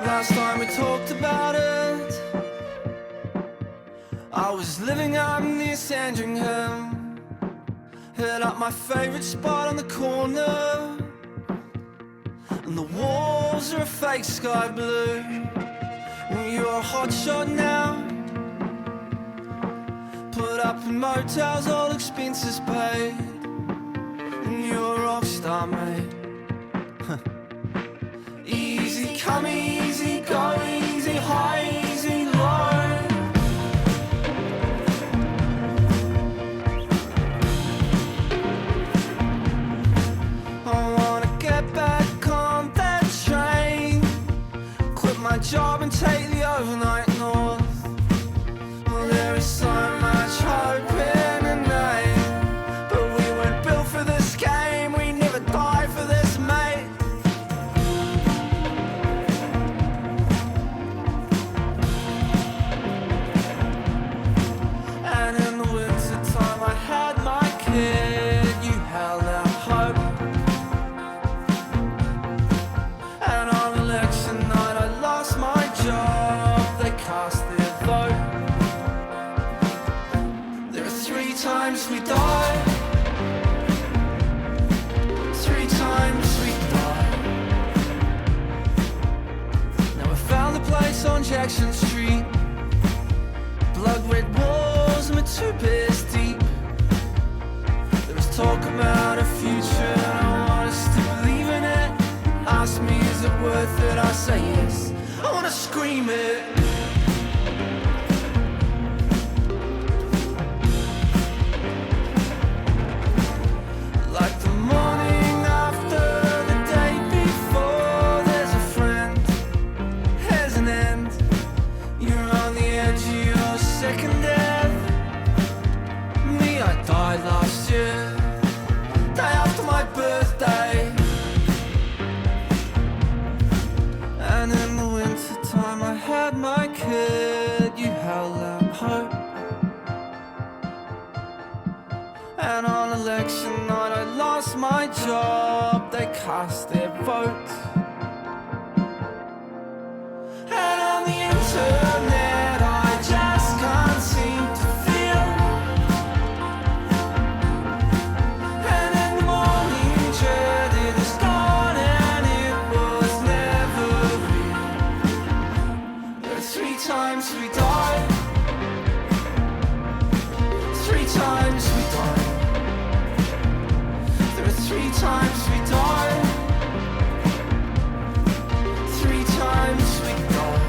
Last time we talked about it, I was living out near Sandringham. Hit up my favourite spot on the corner, and the walls are a fake sky blue. And you're a hotshot now, put up in motels, all expenses paid, and you're a rock star, mate. Easy come, easy go, easy high, easy low. I wanna get back on that train, quit my job and take the overnight north. Well, there is so much hope in a name, but we weren't built for this game, we never die for this, mate. And in the winter time I had my kid, you held out hope. And on election night I lost my job, they cast their vote. There are 3 times we die, 3 times we die. Now we found a place on Jackson Street, blood red walls and we're 2 beers deep. There was talk about a future and I want us to believe in it. Ask me, is it worth it? I say yes, I wanna scream it. Like the morning after the day before, there's a friend, there's an end. You're on the edge of your second death. Me, I died last year, day after my birthday. And in the winter time I had my kid, you held out hope. And on election night I lost my job, they cast their vote. And on the internet I just can't seem to feel. And in the morning dread it is gone and it was never real. There are 3 times we die, 3 times we die. There are 3 times we die, 3 times we die.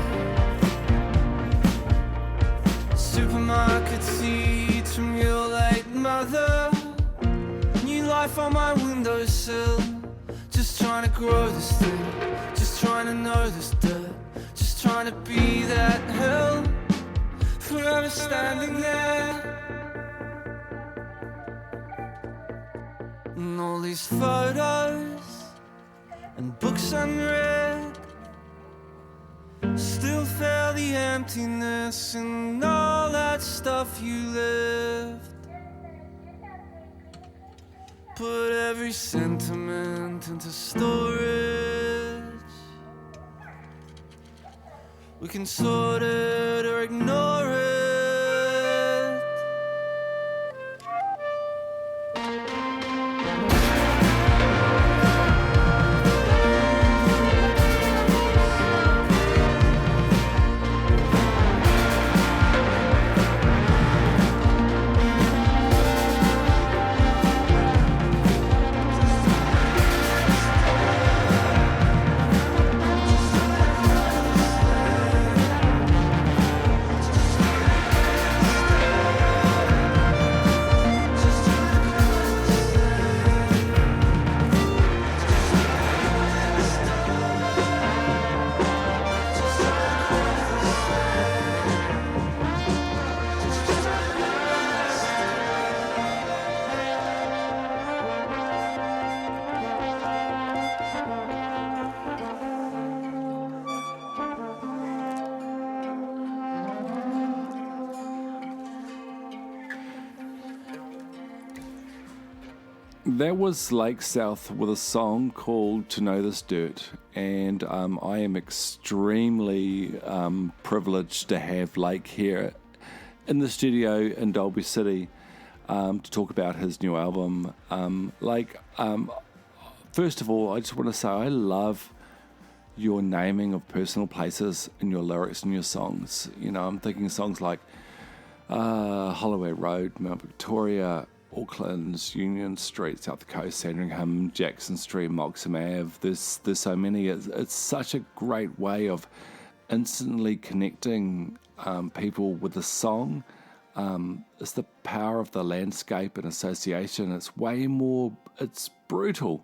Supermarket seats from your late mother, new life on my windowsill. Just trying to grow this thing, just trying to know this dirt, just trying to be that hill, forever standing there. And all these photos and books unread still feel the emptiness and all that stuff you lived. Put every sentiment into storage. We can sort it or ignore it. That was Lake South with a song called To Know This Dirt. and I am extremely privileged to have Lake here in the studio in Dolby City to talk about his new album. First of all, I just want to say I love your naming of personal places in your lyrics and your songs. You know, I'm thinking songs like Holloway Road, Mount Victoria, Auckland's Union Street, South Coast, Sandringham, Jackson Street, Moxham Ave. There's so many. It's such a great way of instantly connecting people with a song. It's the power of the landscape and association. It's way more, it's brutal.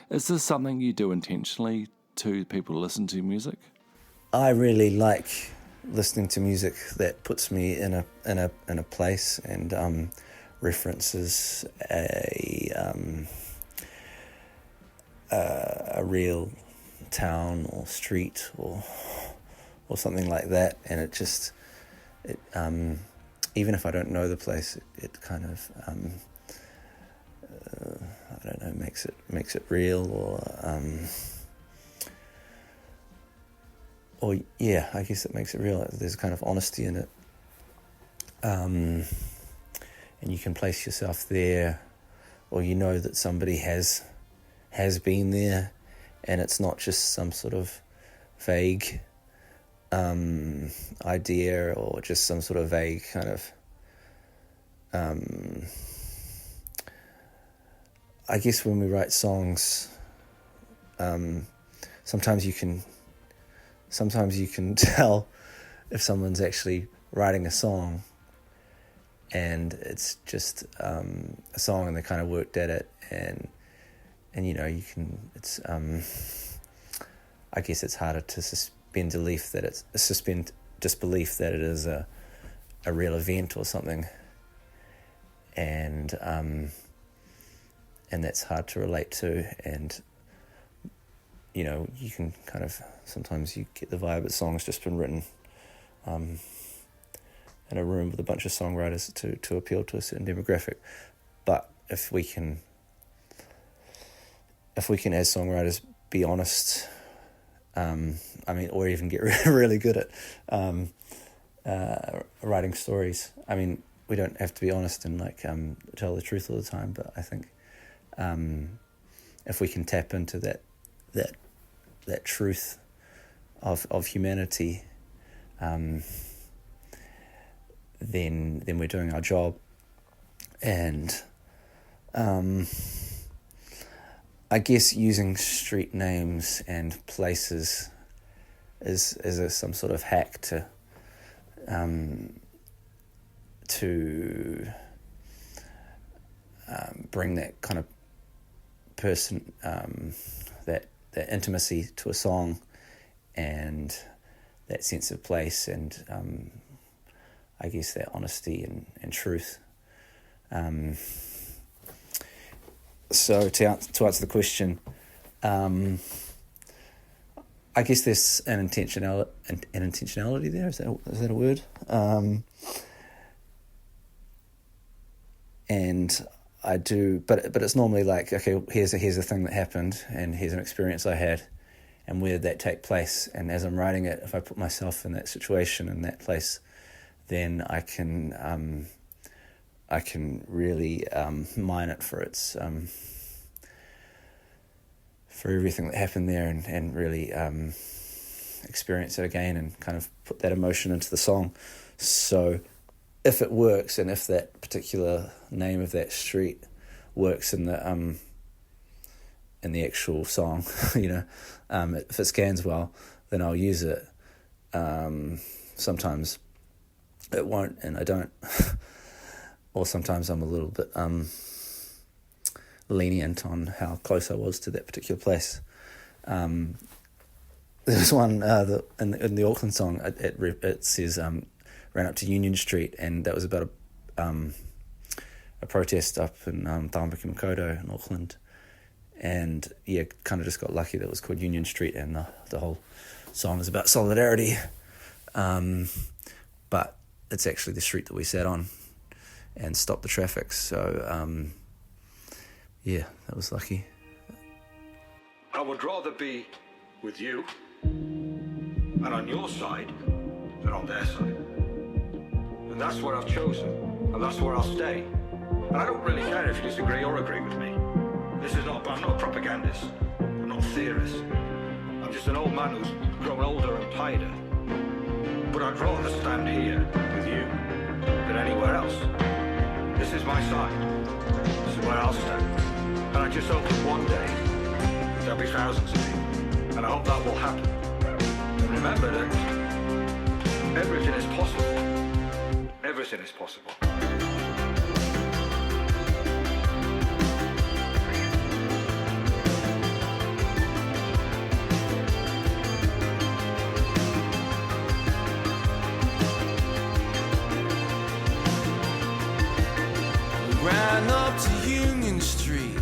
Is this something you do intentionally to people who listen to music? I really like listening to music that puts me in a place and references a real town or street or something like that, and it even if I don't know the place, it kind of I don't know, makes it real, or yeah, I guess it makes it real. There's a kind of honesty in it, and you can place yourself there, or you know that somebody has been there, and it's not just some sort of vague idea or just some sort of vague kind of I guess when we write songs, sometimes you can tell if someone's actually writing a song and it's just a song and they kind of worked at it, and you know, you can, it's I guess it's harder to suspend disbelief that it is a real event or something, and that's hard to relate to. And you know, you can kind of, sometimes you get the vibe that song's just been written in a room with a bunch of songwriters to appeal to a certain demographic. But if we can as songwriters be honest, or even get really good at writing stories. I mean, we don't have to be honest and tell the truth all the time, but I think if we can tap into that truth of humanity, then we're doing our job. And I guess using street names and places is some sort of hack to bring that kind of person, that intimacy to a song, and that sense of place, and I guess that honesty and truth. So to answer the question, I guess there's an intentionality there. Is that a word? And I do, but it's normally like, okay, here's a thing that happened, and here's an experience I had, and where did that take place? And as I'm writing it, if I put myself in that situation, in that place, then I can really mine it for its for everything that happened there, and really experience it again, and kind of put that emotion into the song. So if it works, and if that particular name of that street works in the actual song, you know, if it scans well, then I'll use it. Sometimes it won't, and I don't. Or sometimes I'm a little bit lenient on how close I was to that particular place. There's one in the Auckland song. It says ran up to Union Street, and that was about a protest up in Tāmaki Makaurau in Auckland. And yeah, kind of just got lucky that it was called Union Street, and the whole song is about solidarity. But it's actually the street that we sat on and stopped the traffic. So yeah, that was lucky. I would rather be with you and on your side than on their side. And that's what I've chosen, and that's where I'll stay. And I don't really care if you disagree or agree with me. I'm not a propagandist. I'm not a theorist. I'm just an old man who's grown older and tighter. But I'd rather stand here with you than anywhere else. This is my side. This is where I'll stand. And I just hope that one day there'll be thousands of you. And I hope that will happen. And remember that everything is possible. Everything is possible. Ran up to Union Street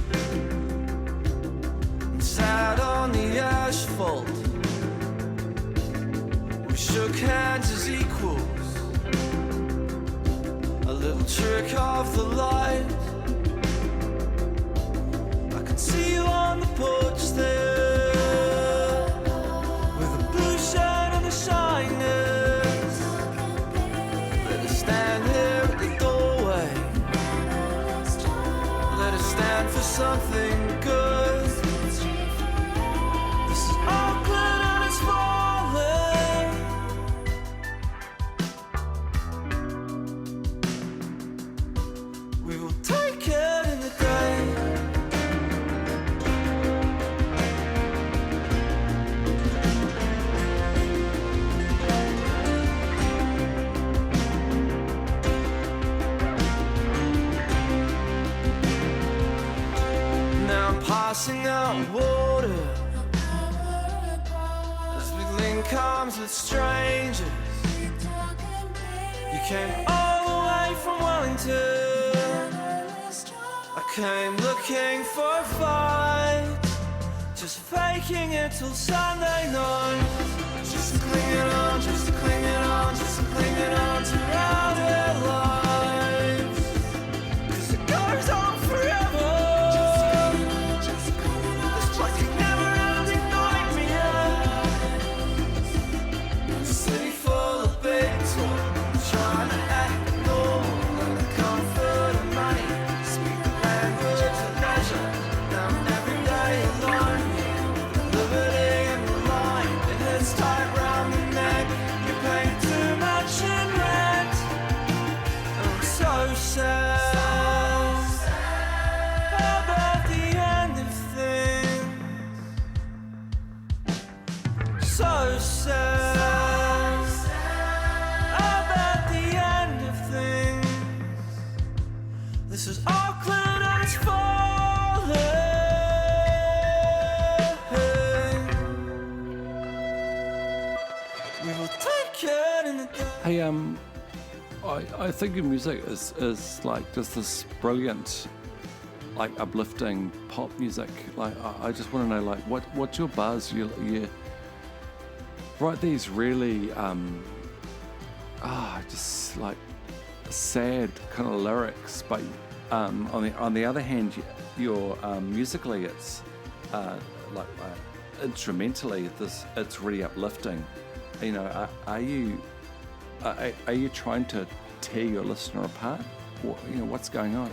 and sat on the asphalt. We shook hands as equals. A little trick of the light. I can see you on the porch there, with a blue shirt and the shiners. Let us stand here at the doorway. Let us stand for something good. This is Auckland and it's falling. We will take it in the day. Passing out water as we link arms with strangers. You came all the way from Wellington. I came looking for a fight, just faking it till Sunday night. Just clinging on, just clinging on, just clinging on to our lives. 'Cause it goes on forever. This is Auckland and it's falling. We will take it in the day. Hey, I think your music is like just this brilliant, like uplifting pop music. Like I just want to know, like, what's your buzz? You write these really just like sad kind of lyrics, but on the other hand, you're musically it's instrumentally it's really uplifting. You know, are you trying to tear your listener apart? What's going on?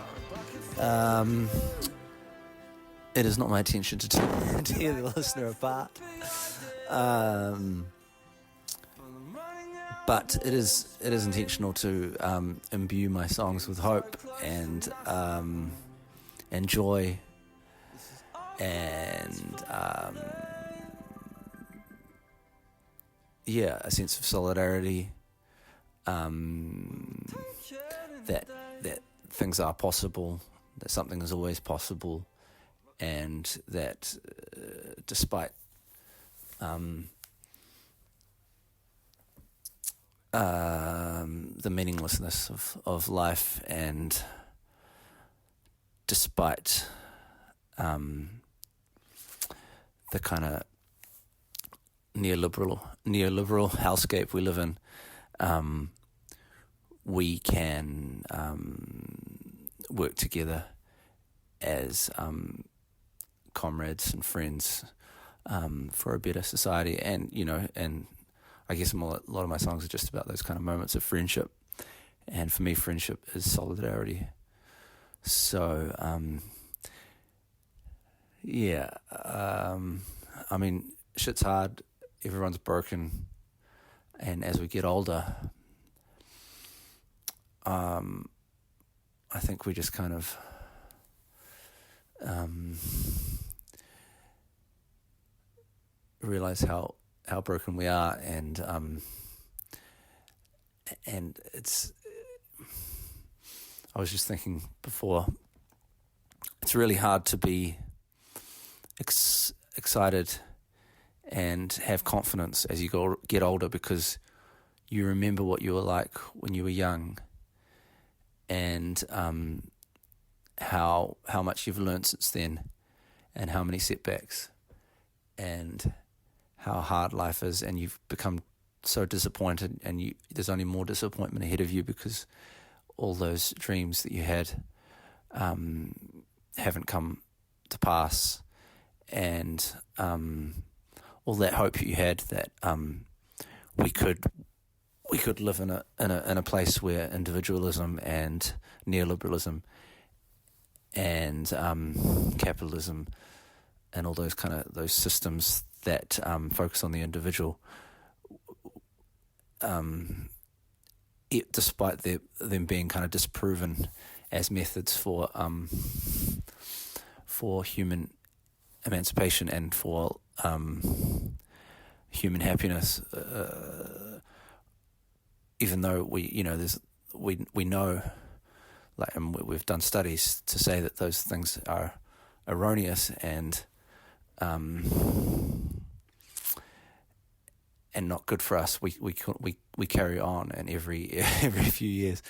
It is not my intention to tear the listener apart. But it is intentional to imbue my songs with hope and joy and a sense of solidarity. That things are possible, that something is always possible, and that despite the meaninglessness of life, and despite the kind of neoliberal hellscape we live in, we can work together as comrades and friends for a better society. And, and I guess a lot of my songs are just about those kind of moments of friendship. And for me, friendship is solidarity. So, I mean, shit's hard, everyone's broken, and as we get older, I think we just kind of realize how broken we are, and it's, I was just thinking before, it's really hard to be excited and have confidence as you get older, because you remember what you were like when you were young, and how much you've learned since then, and how many setbacks, and how hard life is, and you've become so disappointed, and there's only more disappointment ahead of you because all those dreams that you had haven't come to pass, and all that hope that you had that we could live in a place where individualism and neoliberalism and capitalism and all those systems that focus on the individual, despite them being kind of disproven as methods for human emancipation and for human happiness, even though we know, like, and we've done studies to say that those things are erroneous and not good for us. We carry on, and every few years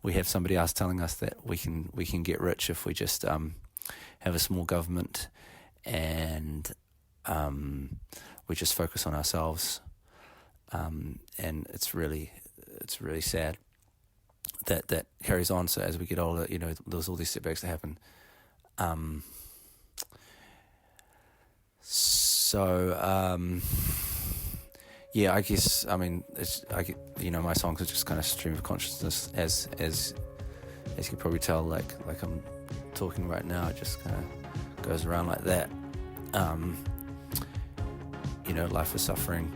we have somebody else telling us that we can get rich if we just have a small government, and we just focus on ourselves, and it's really sad that carries on. So as we get older, there's all these setbacks that happen. I guess, I mean, my songs are just kind of stream of consciousness, as you could probably tell, like I'm talking right now, it just kind of goes around like that. Life is suffering,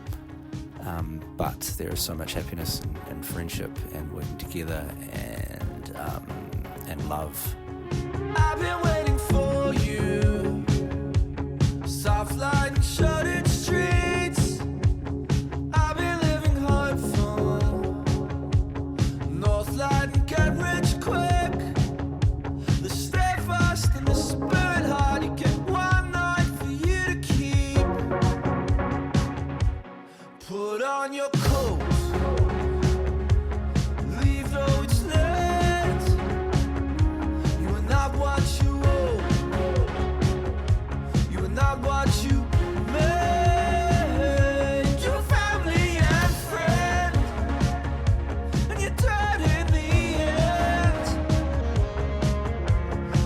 but there is so much happiness and friendship and working together and love. I've been waiting for you. Soft light and shuttered streets. I've been living hopeful. North light and get rich quick. The steadfast and the spirit hard. You get one night for you to keep. Put on your coat. Leave though it's late. You are not what you owe. You are not what you made. Your family and friend, and you're dead in the end.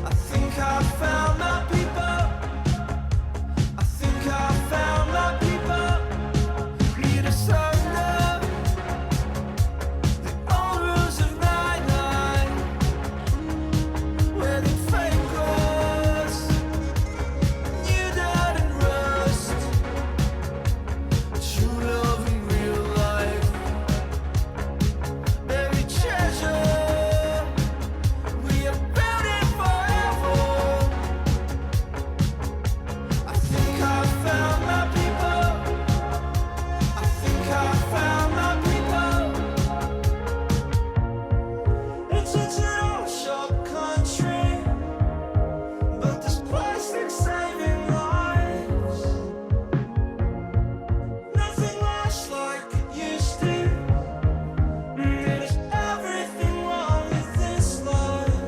I think I found my people. I think I found my people. Need a surrender. The old rules of 9-9, where the fake grows. You died and rust. True love in real life. Buried treasure. We are building forever. I think I found my people. I think I found my people. It's such an old shop country, but this plastic saving lives. Nothing lasts like it used to. There's everything wrong with this life,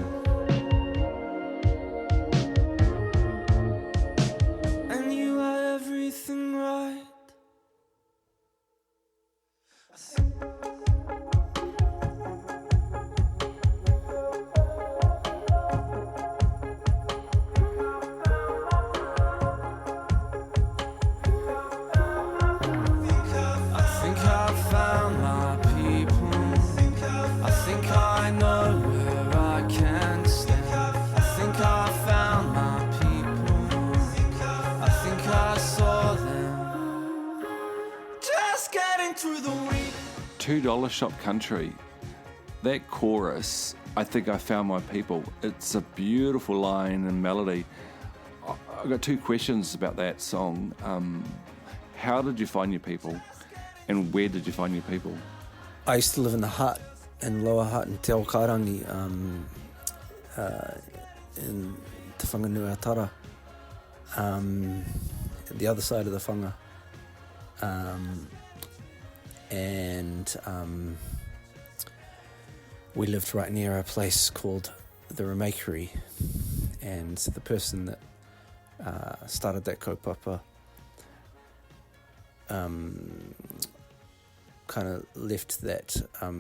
and you are everything right. I think through the week. $2 Shop Country. That chorus, I think I found my people. It's a beautiful line and melody. I've got two questions about that song. How did you find your people, and where did you find your people? I used to live in the hut, in Lower Hut in Te Aokarangi, in Te Whanganuatara, the other side of the whanga. And we lived right near a place called the Remakery, and the person that started that kaupapa kind of left that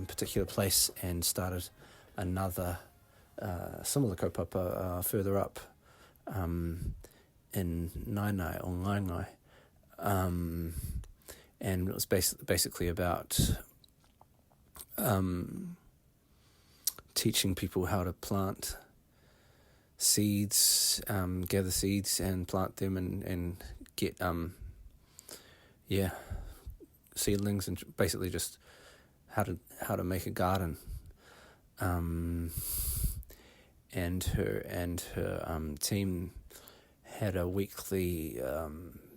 particular place and started another similar kaupapa further up in Nainai or Ngaingai, and it was basically about teaching people how to plant seeds, gather seeds and plant them, and get seedlings, and basically just how to make a garden. And her team had a weekly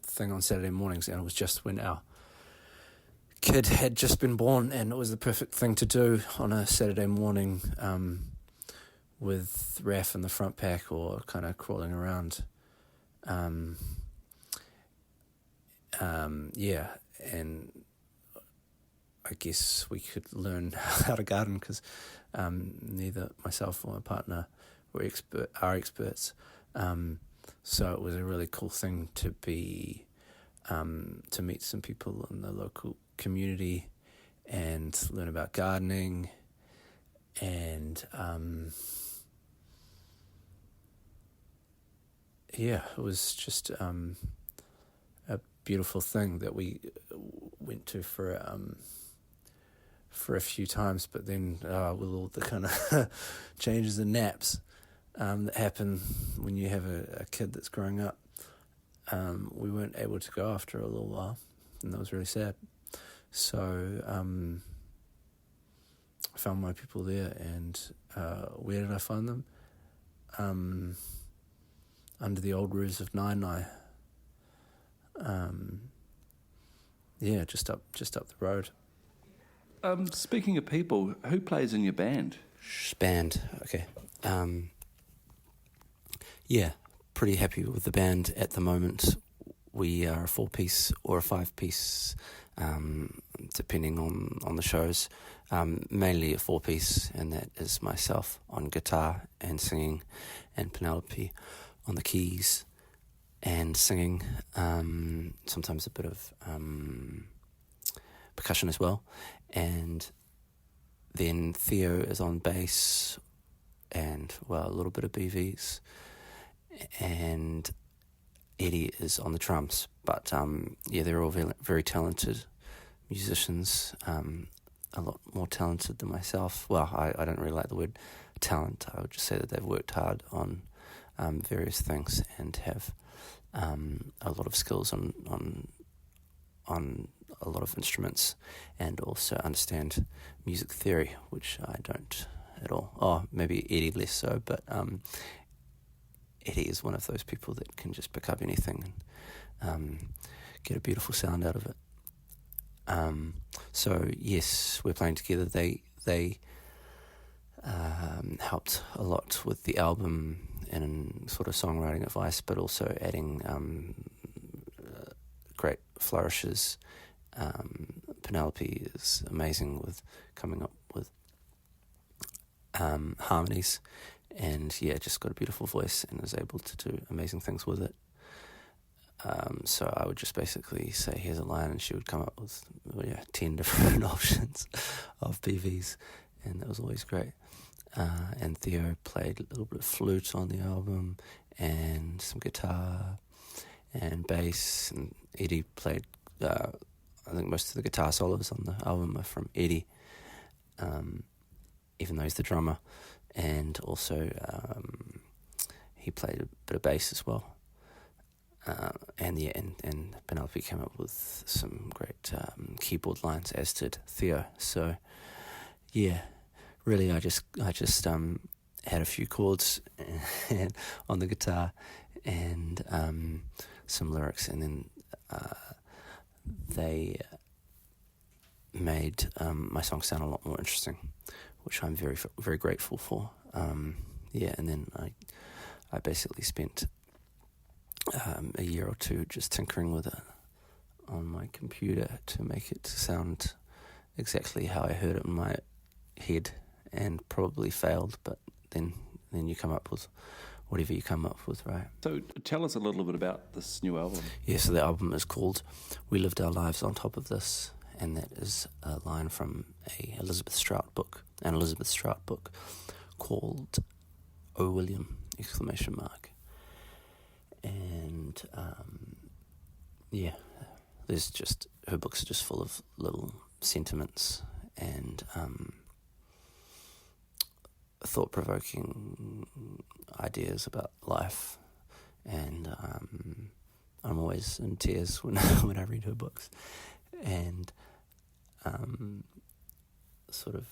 thing on Saturday mornings, and it was just when our kid had just been born, and it was the perfect thing to do on a Saturday morning, with Raph in the front pack or kind of crawling around. And I guess we could learn how to garden because neither myself or my partner are experts. So it was a really cool thing to be to meet some people in the local community and learn about gardening, and it was just a beautiful thing that we went to for a few times, but then with all the kind of changes and naps that happen when you have a kid that's growing up, we weren't able to go after a little while, and that was really sad. So I found my people there, and where did I find them? Under the old roofs of Nainai. Just up the road. Speaking of people, who plays in your band? Band, okay. Pretty happy with the band at the moment. We are a 4-piece or a 5-piece, depending on the shows. Mainly a 4-piece, and that is myself on guitar and singing, and Penelope on the keys and singing. Sometimes a bit of percussion as well. And then Theo is on bass and, a little bit of BVs. And Eddie is on the drums. But, they're all very, very talented musicians, a lot more talented than myself. Well, I don't really like the word talent. I would just say that they've worked hard on various things and have a lot of skills on a lot of instruments, and also understand music theory, which I don't at all. Oh, maybe Eddie less so, but Eddie is one of those people that can just pick up anything and get a beautiful sound out of it. So yes, we're playing together. They helped a lot with the album and sort of songwriting advice, but also adding great flourishes. Penelope is amazing with coming up with harmonies, and just got a beautiful voice and is able to do amazing things with it. So I would just basically say, here's a line, and she would come up with 10 different options of BVs, and that was always great. And Theo played a little bit of flute on the album, and some guitar and bass, and Eddie played, I think most of the guitar solos on the album are from Eddie, even though he's the drummer, and also he played a bit of bass as well. and Penelope came up with some great keyboard lines, as did Theo. So yeah, really, I just had a few chords on the guitar and some lyrics, and then they made my song sound a lot more interesting, which I'm very, very grateful for. And then I basically spent a year or two just tinkering with it on my computer to make it sound exactly how I heard it in my head, and probably failed, but then you come up with whatever you come up with, right? So tell us a little bit about this new album. Yeah, so the album is called We Lived Our Lives on Top of This, and that is a line from an Elizabeth Strout book called Oh William! And there's just, her books are just full of little sentiments and thought-provoking ideas about life, and I'm always in tears when I read her books, and sort of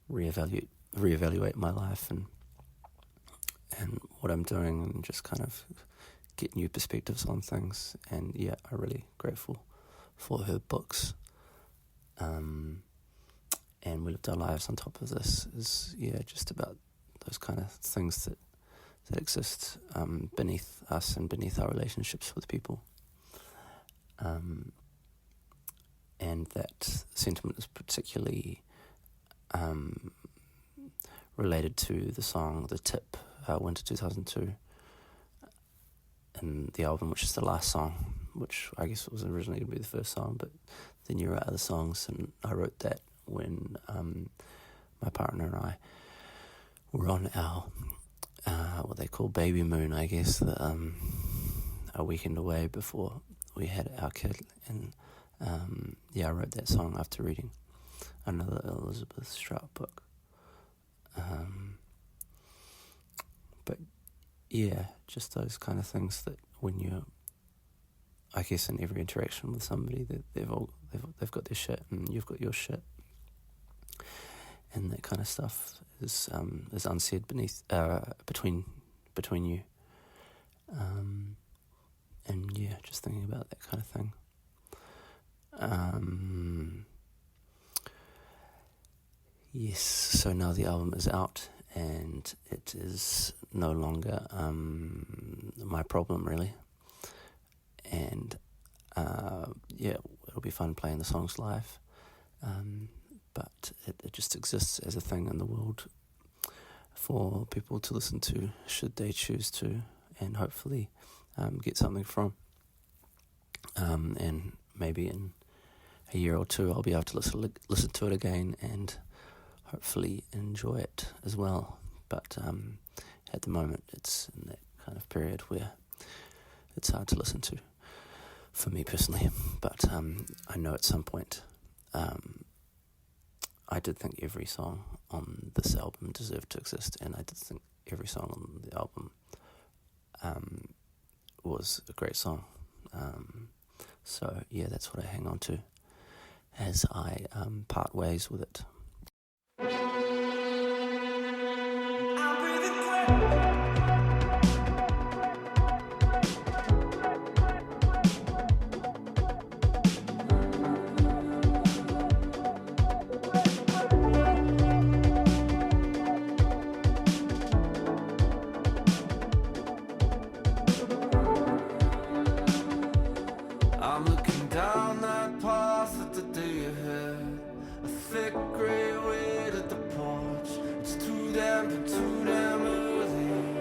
reevaluate my life and what I'm doing, and just kind of get new perspectives on things. And yeah, I'm really grateful for her books. And We Lived Our Lives on Top of This is just about those kind of things that exist beneath us and beneath our relationships with people. And that sentiment is particularly related to the song The Tip, Winter 2002, and the album, which is the last song, which I guess was originally going to be the first song, but then you write other songs, and I wrote that when my partner and I were on our what they call baby moon, I guess, a weekend away before we had our kid. And I wrote that song after reading another Elizabeth Strout book. But yeah, just those kind of things that when you're, I guess, in every interaction with somebody, that they've got their shit and you've got your shit, and that kind of stuff is unsaid between you, and yeah, just thinking about that kind of thing. Yes, so now the album is out, and it is no longer my problem, really. And it'll be fun playing the songs live, but it just exists as a thing in the world for people to listen to, should they choose to, and hopefully get something from. And maybe in a year or two I'll be able to listen to it again and hopefully enjoy it as well. But at the moment it's in that kind of period where it's hard to listen to for me personally. But I know at some point I did think every song on this album deserved to exist, and I did think every song on the album was a great song. So yeah, that's what I hang on to as I part ways with it. I'm looking down that path at the day ahead. A thick grey weight at the porch. It's too damp and too damn early.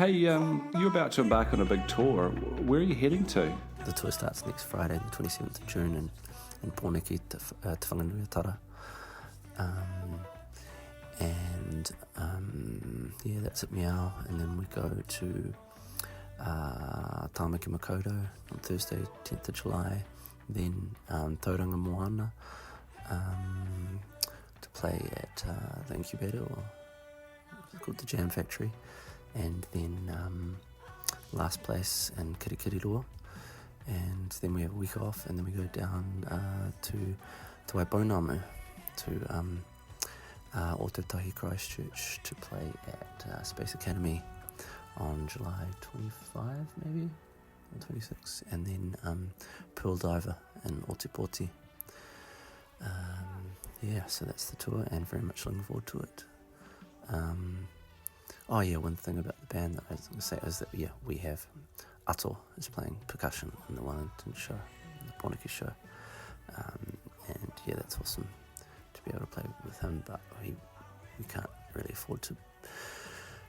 Hey, you're about to embark on a big tour. Where are you heading to? The tour starts next Friday, the 27th of June, in Pōneke, Te Whanganui-a-Tara. Yeah, that's at Meow, and then we go to Tāmaki Makoto on Thursday, 10th of July, then Tauranga Moana to play at the Incubator, or it's called the Jam Factory, and then last place in Kirikiriroa, and then we have a week off, and then we go down to Waipounamu, to Ōtautahi Christchurch to play at Space Academy on July 25 maybe, or 26, and then Pearl Diver in Otipoti. Yeah, so that's the tour, and very much looking forward to it. Oh yeah, one thing about the band that I was going to say is that, yeah, we have Ato is playing percussion in the Wellington show, the Pōneke show, and yeah, that's awesome to be able to play with him, but we can't really afford to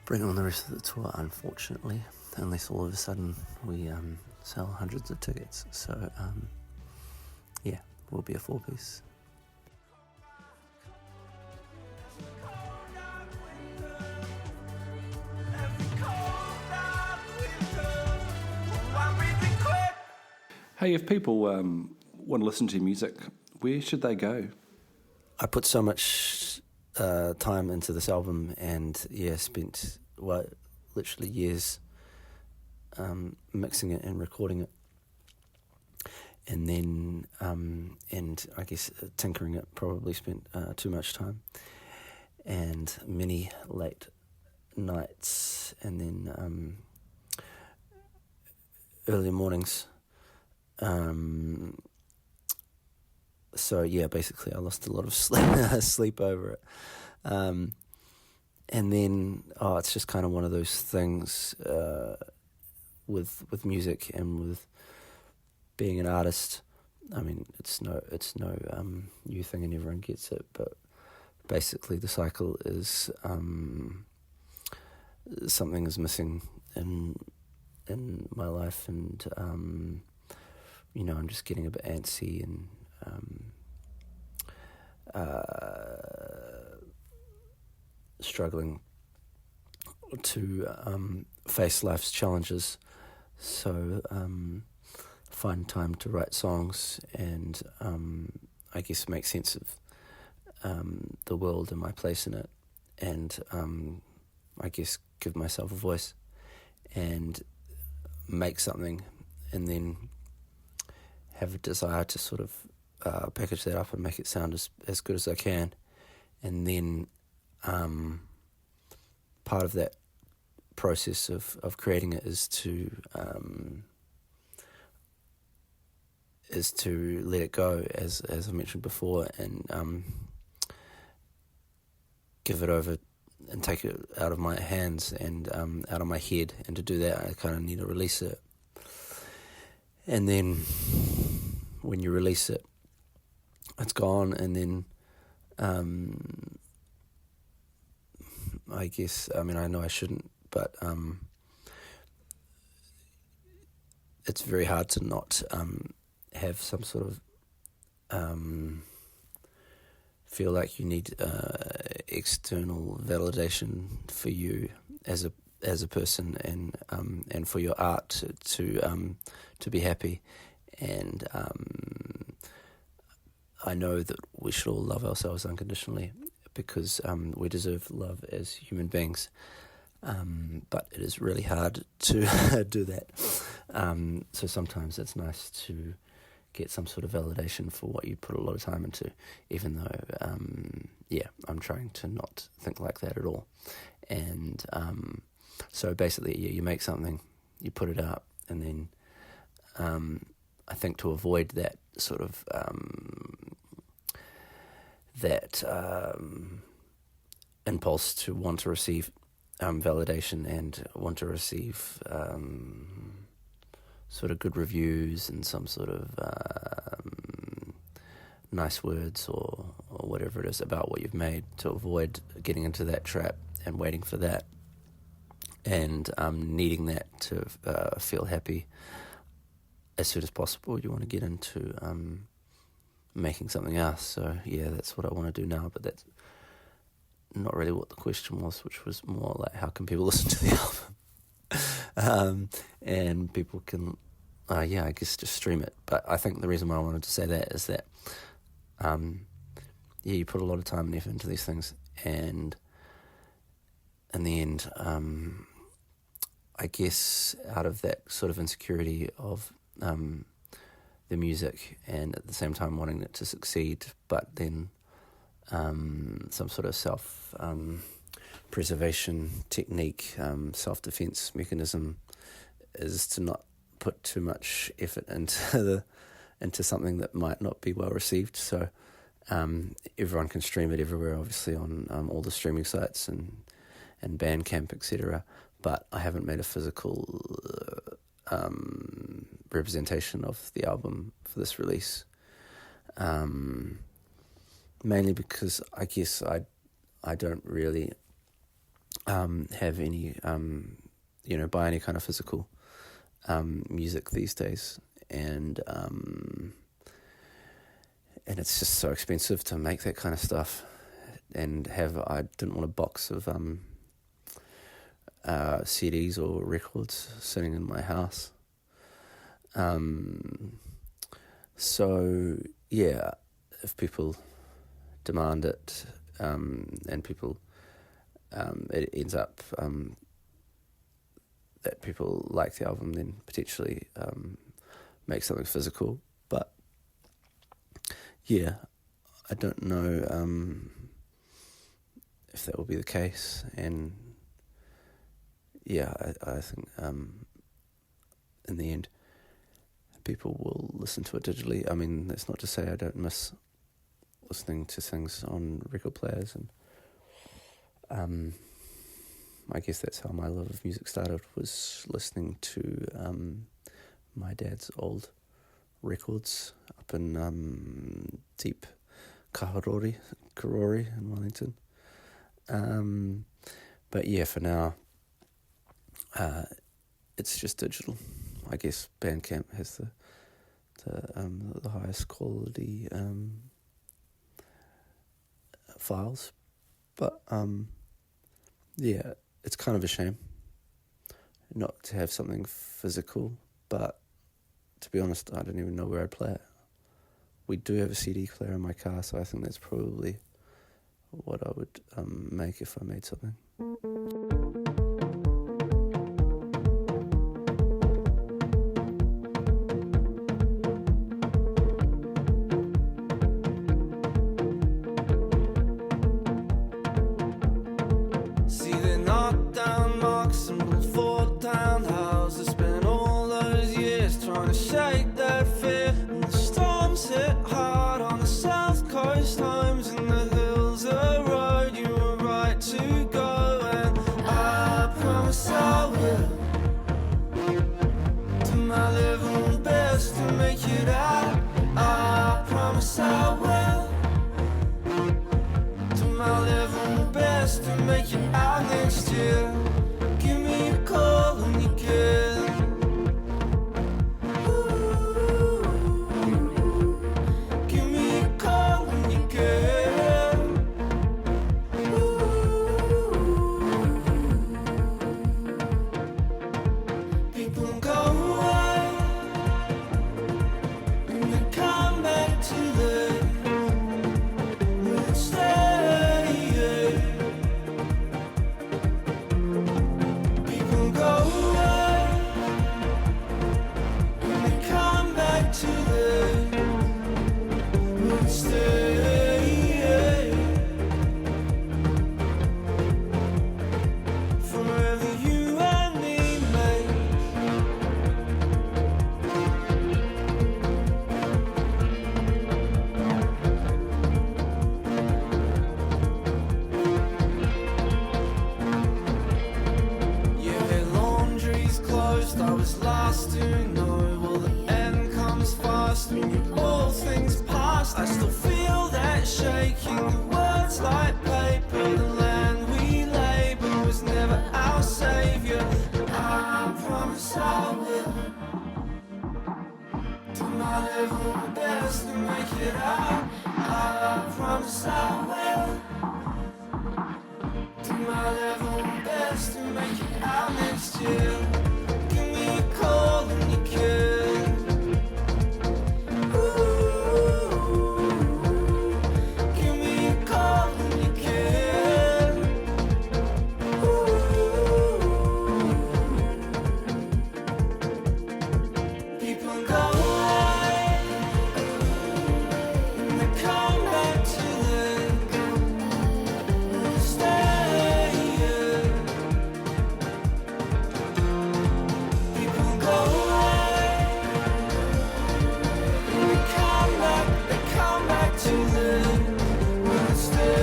bring on the rest of the tour, unfortunately, unless all of a sudden we sell hundreds of tickets. So yeah, we'll be a 4-piece. Hey, if people want to listen to your music, where should they go? I put so much time into this album, and yeah, spent literally years mixing it and recording it, and then and I guess tinkering it. Probably spent too much time, and many late nights, and then early mornings. So yeah, basically I lost a lot of sleep over it. And then, it's just kind of one of those things with music and with being an artist. I mean, it's no new thing and everyone gets it, but basically the cycle is something is missing in my life, and I'm just getting a bit antsy and struggling to face life's challenges. So find time to write songs and I guess make sense of the world and my place in it, and I guess give myself a voice and make something, and then have a desire to sort of package that up and make it sound as good as I can. And then part of that process of creating it is to let it go, as I mentioned before, and give it over and take it out of my hands and out of my head. And to do that, I kind of need to release it. And then when you release it, it's gone. And then I guess, I mean, I know I shouldn't, but it's very hard to not have some sort of feel like you need external validation for you as a person, and for your art to be happy. And I know that we should all love ourselves unconditionally, because we deserve love as human beings. But it is really hard to do that. So sometimes it's nice to get some sort of validation for what you put a lot of time into, even though, I'm trying to not think like that at all. And so basically, you make something, you put it out, and then I think to avoid that sort of impulse to want to receive validation and want to receive sort of good reviews and some sort of nice words or whatever it is about what you've made, to avoid getting into that trap and waiting for that, and needing that to feel happy as soon as possible. You want to get into making something else. So yeah, that's what I want to do now, but that's not really what the question was, which was more like, how can people listen to the album? And people can, I guess just stream it. But I think the reason why I wanted to say that is that, you put a lot of time and effort into these things, and in the end, I guess out of that sort of insecurity of the music, and at the same time wanting it to succeed, but then some sort of self-preservation technique, self-defense mechanism, is to not put too much effort into something that might not be well received. So everyone can stream it everywhere, obviously, on all the streaming sites and Bandcamp, etc. But I haven't made a physical representation of the album for this release, mainly because I guess I don't really have any buy any kind of physical music these days, and it's just so expensive to make that kind of stuff, and I didn't want a box of CDs or records sitting in my house. So yeah, if people demand it, and people, it ends up that people like the album, then potentially make something physical. But yeah, I don't know if that will be the case, and yeah, I think in the end people will listen to it digitally. I mean, that's not to say I don't miss listening to things on record players, and I guess that's how my love of music started, was listening to my dad's old records up in deep Karori in Wellington. But yeah, for now, it's just digital. I guess Bandcamp has the highest quality files, but yeah, it's kind of a shame not to have something physical. But to be honest, I don't even know where I'd play it. We do have a CD player in my car, so I think that's probably what I would make if I made something. See, they knocked down marks and built 4 townhouses. Spent all those years trying to shake that fear. And the storms hit hard on the south coast. Homes in the hills, a road you were right to go. And I promise I will do my level best to make it out. I promise I will do my level best to make it out next year. Give me a call when you can. Ooh, give me a call when you can. Ooh, people go away and they come back to live. We'll stay. People go away and they come back to live. We'll stay. Forever you and me, mate. Yeah, laundry's closed. I was last to know. Well, the end comes fast when you all things past. I still feel that shaking. The words like paper. The land we labor was never our savior. it out. I promise I will do my level best to make it out next year. Give me a call when you can. Ooh, give me a call when you can. Ooh. People go away and they come back to the stay. People go away and they come back to the stay.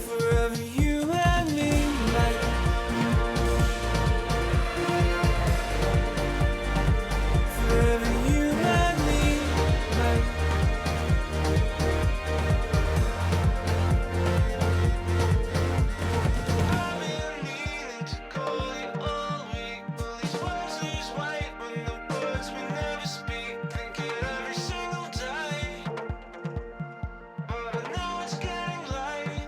Forever you and me, like forever you and me, like I've been meaning to call you all week, but these words lose weight when the words we never speak. Think it every single day, but I know it's getting late.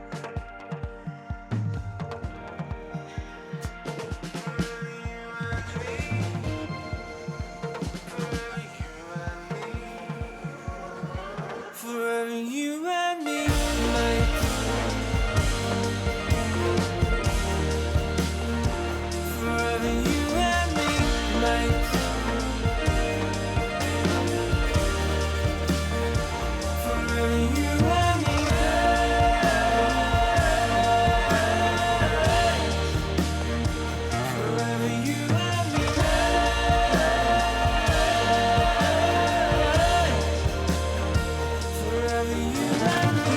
Forever you and me, mate. Forever you and me, mate. Forever you and me, forever you and me, forever you and me.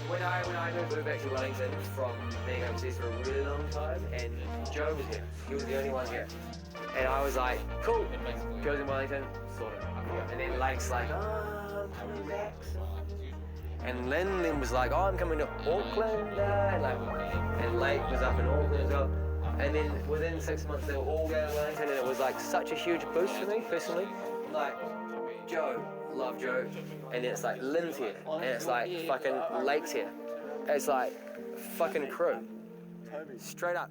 When I moved back to Wellington from being overseas for a really long time, and Joe was here. He was the only one here. And I was like, cool, Joe's in Wellington, sort of. And then Lake's like, oh, I'm coming back. And Lynn then was like, oh, I'm coming to Auckland. And Lake was up in Auckland as well. And then within 6 months, they were all going to Wellington, and it was like such a huge boost for me personally. Like, Joe, love Joe. And then it's like Lynn's here, and it's like fucking Lake's here. It's like fucking crew. Straight up.